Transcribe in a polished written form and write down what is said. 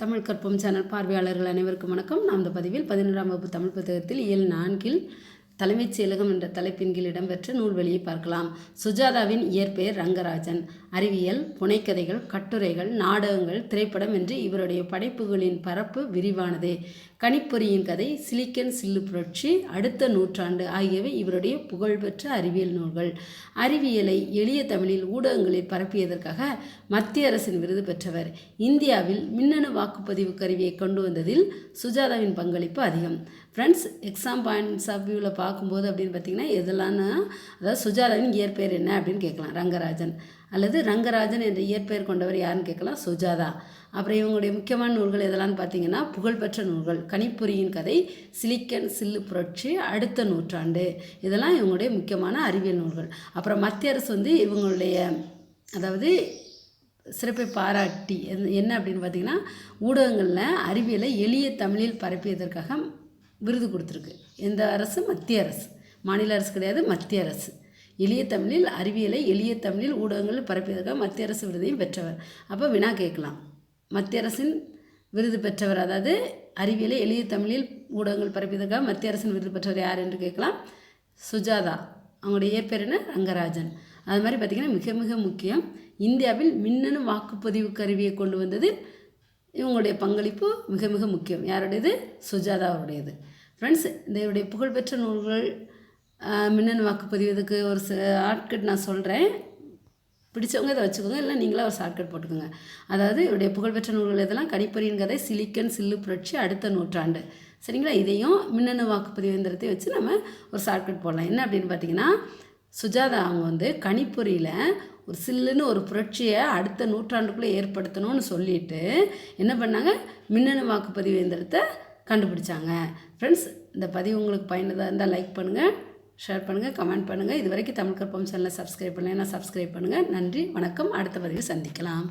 தமிழ் கற்போம் சேனல் பார்வையாளர்கள் அனைவருக்கும் வணக்கம். நாம் இந்த பதிவில் 11ஆம் வகுப்பு தமிழ் புத்தகத்தில் இயல் 4 தலைமைச் செயலகம் என்ற தலைப்பின் கீழ் இடம்பெற்ற நூல்வழியை பார்க்கலாம். சுஜாதாவின் இயற்பெயர் ரங்கராஜன். அறிவியல், புனைக்கதைகள், கட்டுரைகள், நாடகங்கள், திரைப்படம் என்று இவருடைய படைப்புகளின் பரப்பு விரிவானது. கணிப்பொறியின் கதை, சிலிக்கன் சில்லு புரட்சி, அடுத்த நூற்றாண்டு ஆகியவை இவருடைய புகழ்பெற்ற அறிவியல் நூல்கள். அறிவியலை எளிய தமிழில் ஊடகங்களில் பரப்பியதற்காக மத்திய அரசின் விருது பெற்றவர். இந்தியாவில் மின்னணு வாக்குப்பதிவு கருவியை கொண்டு வந்ததில் சுஜாதாவின் பங்களிப்பு அதிகம். ஃப்ரெண்ட்ஸ், எக்ஸாம் பாயிண்ட்ஸ் ஆஃப் வியூவில் பார்க்கும்போது அப்படின்னு பார்த்திங்கன்னா எதெல்லாம்னா, அதாவது சுஜாதாவின் இயற்பெயர் என்ன அப்படின்னு கேட்கலாம், ரங்கராஜன். அல்லது ரங்கராஜன் என்ற இயற்பெயர் கொண்டவர் யாருன்னு கேட்கலாம், சுஜாதா. அப்புறம் இவங்களுடைய முக்கியமான நூல்கள் எதெல்லாம்னு பார்த்தீங்கன்னா, புகழ்பெற்ற நூல்கள் கணிப்பொறியின் கதை, சிலிக்கன் சில்லு புரட்சி, அடுத்த நூற்றாண்டு, இதெல்லாம் இவங்களுடைய முக்கியமான அறிவியல் நூல்கள். அப்புறம் மத்திய அரசு இவங்களுடைய அதாவது சிறப்பை பாராட்டி என்ன அப்படின்னு பார்த்திங்கன்னா, ஊடகங்களில் அறிவியலை எளிய தமிழில் பரப்பியதற்காக விருது கொடுத்துருக்கு. எந்த அரசு? மத்திய அரசு. மாநில அரசு கிடையாது, மத்திய அரசு. எளிய தமிழில் அறிவியலை எளிய தமிழில் ஊடகங்களில் பரப்பியதற்காக மத்திய அரசு விருதையும் பெற்றவர். அப்போ வினா கேட்கலாம், மத்திய அரசின் விருது பெற்றவர், அதாவது அறிவியலை எளிய தமிழில் ஊடகங்கள் பரப்பியதற்காக மத்திய அரசின் விருது பெற்றவர் யார் என்று கேட்கலாம், சுஜாதா. அவங்களுடைய இயற்பெயர் என்ன? ரங்கராஜன். அது மாதிரி பார்த்திங்கன்னா மிக மிக முக்கியம், இந்தியாவில் மின்னணு வாக்குப்பதிவு கருவியை கொண்டு வந்தது இவங்களுடைய பங்களிப்பு மிக மிக முக்கியம். யாருடையது? சுஜாதாவுடையது. ஃப்ரெண்ட்ஸ், இதனுடைய புகழ்பெற்ற நூல்கள், மின்னணு வாக்குப்பதிவு, இதுக்கு ஒரு ஷார்ட்கட் நான் சொல்கிறேன், பிடிச்சவங்க இதை வச்சுக்கோங்க, இல்லை நீங்களாக ஒரு ஷார்ட்கட் போட்டுக்கோங்க. அதாவது இவருடைய புகழ்பெற்ற நூல்கள் இதெல்லாம் கணிப்பொறியின் கதை, சிலிக்கன் சில்லு புரட்சி, அடுத்த நூற்றாண்டு. சரிங்களா? இதையும் மின்னணு வாக்குப்பதிவு இயந்திரத்தை வச்சு நம்ம ஒரு ஷார்ட்கட் போடலாம். என்ன அப்படின்னு பார்த்தீங்கன்னா, சுஜாதா அவங்க கணிப்பொறியில் ஒரு சில்லுன்னு ஒரு புரட்சியை அடுத்த நூற்றாண்டுக்குள்ளே ஏற்படுத்தணும்னு சொல்லிட்டு என்ன பண்ணாங்க, மின்னணு வாக்குப்பதிவு இயந்திரத்தை கண்டுபிடிச்சாங்க. ஃப்ரெண்ட்ஸ், இந்த பதிவு உங்களுக்கு பயனுள்ளதாக இருந்தால் லைக் பண்ணுங்கள், ஷேர் பண்ணுங்கள், கமெண்ட் பண்ணுங்கள். இது வரைக்கும் தமிழ் கற்போம் சேனலை சப்ஸ்கிரைப் பண்ணலைன்னா சப்ஸ்கிரைப் பண்ணுங்கள். நன்றி, வணக்கம். அடுத்த பதிவில் சந்திக்கலாம்.